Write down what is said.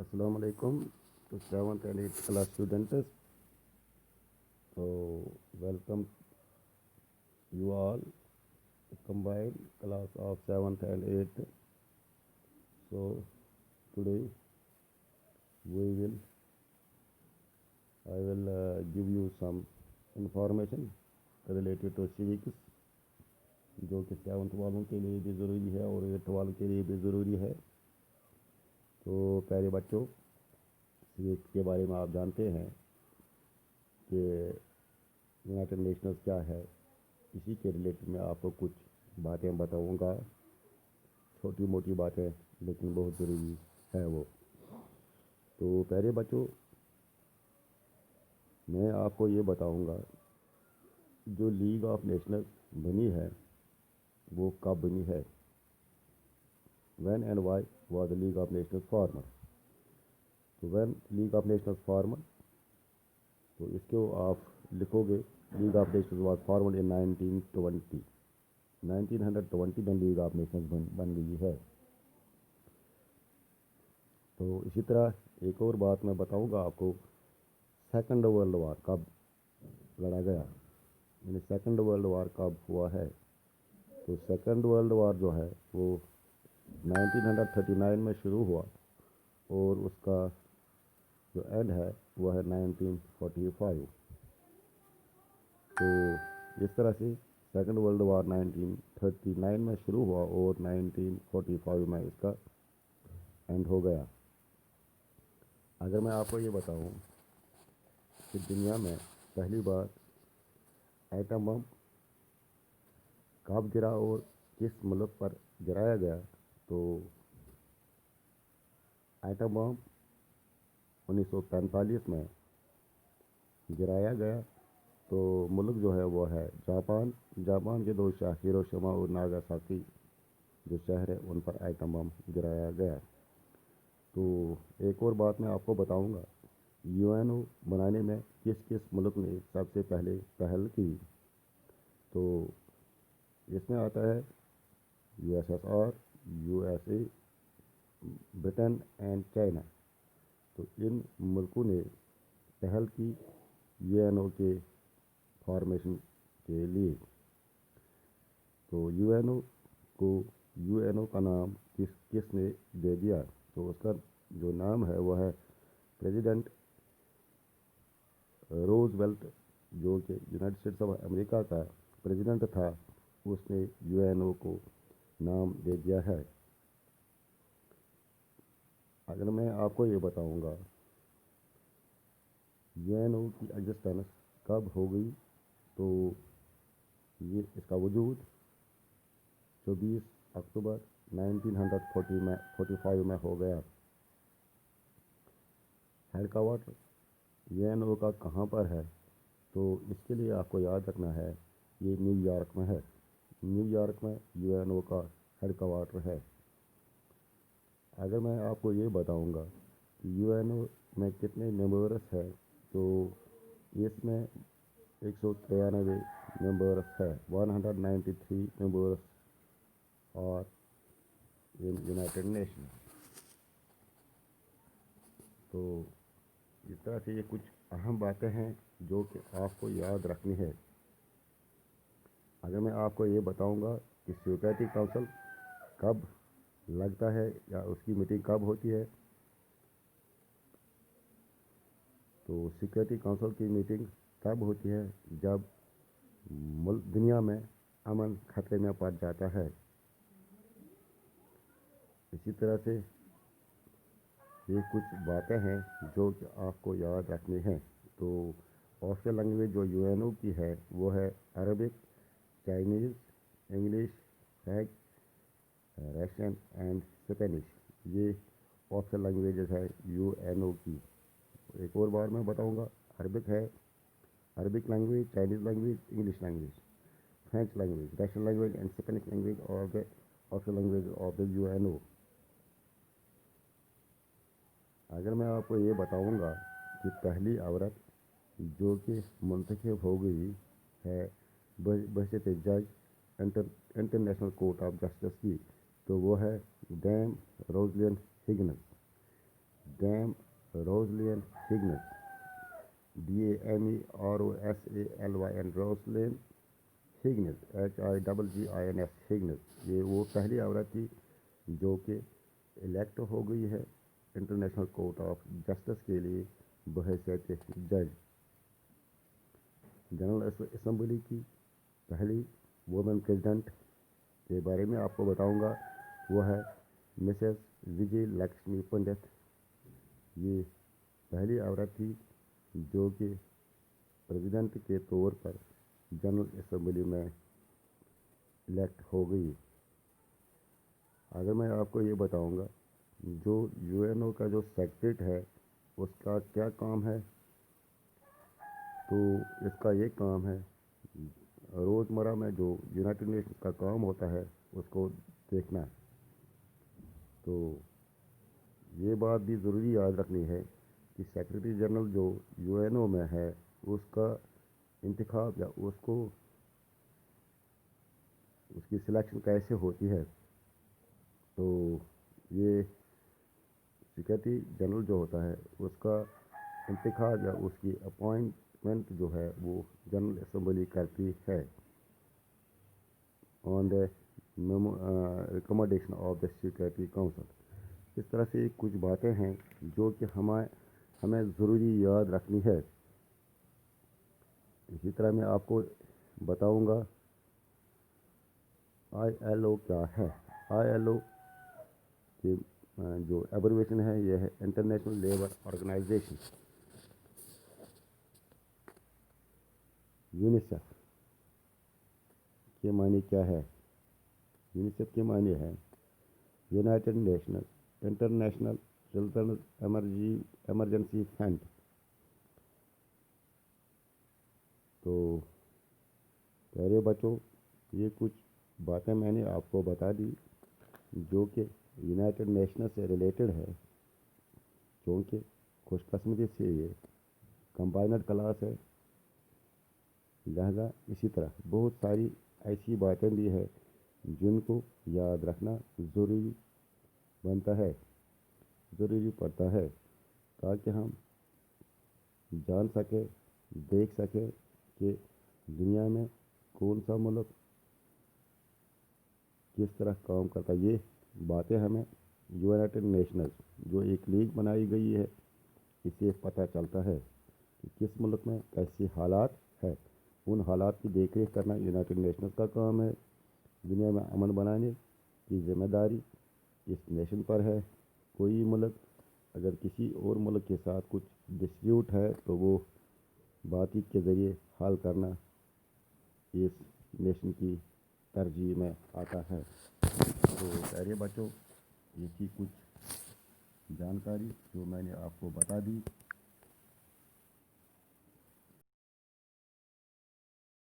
Assalamu alaikum to 7th and 8th class students. So, welcome you all to combined class of 7th and 8th. So, today I will give you some information related to civics, जो कि 7th वालों के लिए भी ज़रूरी है और 8th वालों के लिए भी ज़रूरी है। तो प्यारे बच्चों, सिविक्स के बारे में आप जानते हैं कि यूनाइटेड नेशंस क्या है। इसी के रिलेटेड मैं आपको कुछ बातें बताऊंगा, छोटी मोटी बातें, लेकिन बहुत ज़रूरी है वो। तो प्यारे बच्चों, मैं आपको ये बताऊंगा जो लीग ऑफ नेशंस बनी है वो कब बनी है। When and why was the League of Nations formed. तो when League of Nations formed, तो इसको आप लिखोगे League of Nations was formed in 1920 में लीग ऑफ नेशंस बन गई है। तो इसी तरह एक और बात मैं बताऊंगा आपको, सेकंड वर्ल्ड वार कब लड़ा गया, यानी सेकंड वर्ल्ड वार कब हुआ है। तो सेकंड वर्ल्ड वार जो है वो 1939 में शुरू हुआ और उसका जो एंड है वो है 1945। तो इस तरह से सेकंड वर्ल्ड वार 1939 में शुरू हुआ और 1945 में इसका एंड हो गया। अगर मैं आपको ये बताऊं कि दुनिया में पहली बार एटम बम कब गिरा और किस मुल्क पर गिराया गया, तो एटम बम 1945 में गिराया गया। तो मुल्क जो है वो है जापान के दो शहर हिरोशिमा और नागासाकी जो शहर है उन पर एटम बम गिराया गया। तो एक और बात मैं आपको बताऊंगा, यूएनओ बनाने में किस किस मुल्क ने सबसे पहले पहल की। तो इसमें आता है USSR, USA, Britain and China. तो इन मुल्कों ने पहल की यूएनओ के फॉर्मेशन के लिए। तो यूएनओ का नाम किसने दे दिया, तो उसका जो नाम है वो है प्रेसिडेंट रोजवेल्ट, जो कि यूनाइटेड स्टेट्स ऑफ अमेरिका का प्रेसिडेंट था, उसने यूएनओ को नाम दे दिया है। अगर मैं आपको ये बताऊंगा यूएनओ की एग्जिस्टेंस कब हो गई, तो ये इसका वजूद 24 अक्टूबर 1945 में हो गया। हेडक्वार्टर यूएनओ का कहाँ पर है, तो इसके लिए आपको याद रखना है ये न्यूयॉर्क में है। न्यूयॉर्क में यूएनओ का हेडक्वार्टर है। अगर मैं आपको ये बताऊंगा कि यूएनओ में कितने मेंबर्स हैं, तो इसमें 193 मेंबर्स है। 193 मेंबर्स और इन यूनाइटेड नेशन। तो इस तरह से ये कुछ अहम बातें हैं जो कि आपको याद रखनी है। अगर मैं आपको ये बताऊंगा कि सिक्योरिटी काउंसिल कब लगता है या उसकी मीटिंग कब होती है, तो सिक्योरिटी काउंसिल की मीटिंग तब होती है जब दुनिया में अमन खतरे में पड़ जाता है। इसी तरह से ये कुछ बातें हैं जो कि आपको याद रखनी हैं। तो ऑफिशियल लैंग्वेज जो यूएनओ की है वो है Arabic, Chinese, English, French, Russian and Spanish. ये ऑफिशियल लैंग्वेजेस है यूएनओ की। एक और बार मैं बताऊंगा, अरबिक है, Arabic language, Chinese language, English language, French language, Russian language and Spanish language और the official language of the UNO. अगर मैं आपको ये बताऊंगा कि पहली औरत जो कि मुंतखब हो गई है बहसीत जज इंटरनेशनल कोर्ट ऑफ जस्टिस की, तो वो है Dame Rosalyn Higgins. Dame Rosalyn Higgins, DAMEROSALYN Rosalyn Higgins, HIGGINS Higgins. ये वो पहली औरत थी जो कि इलेक्ट हो गई है इंटरनेशनल कोर्ट ऑफ जस्टिस के लिए बहैसियत जज। जनरल असम्बली की पहली वुमेन प्रेसिडेंट के बारे में आपको बताऊंगा, वो है मिसेस विजय लक्ष्मी पंडित। ये पहली औरत थी जो कि प्रेसिडेंट के तौर पर जनरल असम्बली में इलेक्ट हो गई। अगर मैं आपको ये बताऊंगा, जो यूएनओ का जो सेक्रेटरीट है उसका क्या काम है, तो इसका ये काम है रोज़मर्रा में जो यूनाइटेड नेशंस का काम होता है उसको देखना। तो ये बात भी ज़रूरी याद रखनी है कि सेक्रेटरी जनरल जो यूएनओ में है उसका इंतखाब या उसकी सिलेक्शन कैसे होती है। तो ये सेक्रेटरी जनरल जो होता है उसका इंतखाब या उसकी अपॉइंटमेंट जो है वो जनरल असम्बली करती है on the recommendation of the security council. इस तरह से कुछ बातें हैं जो कि हमें ज़रूरी याद रखनी है। इसी तरह मैं आपको बताऊंगा ILO क्या है। ILO की जो एब्रिविएशन है यह है इंटरनेशनल लेबर ऑर्गेनाइजेशन। यूनिसेफ के मानी क्या है? यूनिसेफ के मानी है United Nations international children emergency fund. तो प्यारे बच्चों, ये कुछ बातें मैंने आपको बता दी जो कि यूनाइटेड नेशंस से रिलेटेड है, क्योंकि खुशकिस्मती से ये कंबाइनड क्लास है, लिहाजा इसी तरह बहुत सारी ऐसी बातें भी है जिनको याद रखना ज़रूरी बनता है, ज़रूरी पड़ता है, ताकि हम जान सकें, देख सकें कि दुनिया में कौन सा मुल्क किस तरह काम करता है। ये बातें हमें यूनाइटेड नेशंस जो एक लीग बनाई गई है इससे पता चलता है कि किस मुल्क में कैसे हालात है। उन हालात की देखरेख करना यूनाइटेड नेशंस का काम है। दुनिया में अमन बनाने की जिम्मेदारी इस नेशन पर है। कोई मुल्क अगर किसी और मुल्क के साथ कुछ डिस्प्यूट है तो वो बातचीत के ज़रिए हल करना इस नेशन की तरजीह में आता है। तो प्यारे बच्चों, ये थी कुछ जानकारी जो मैंने आपको बता दी।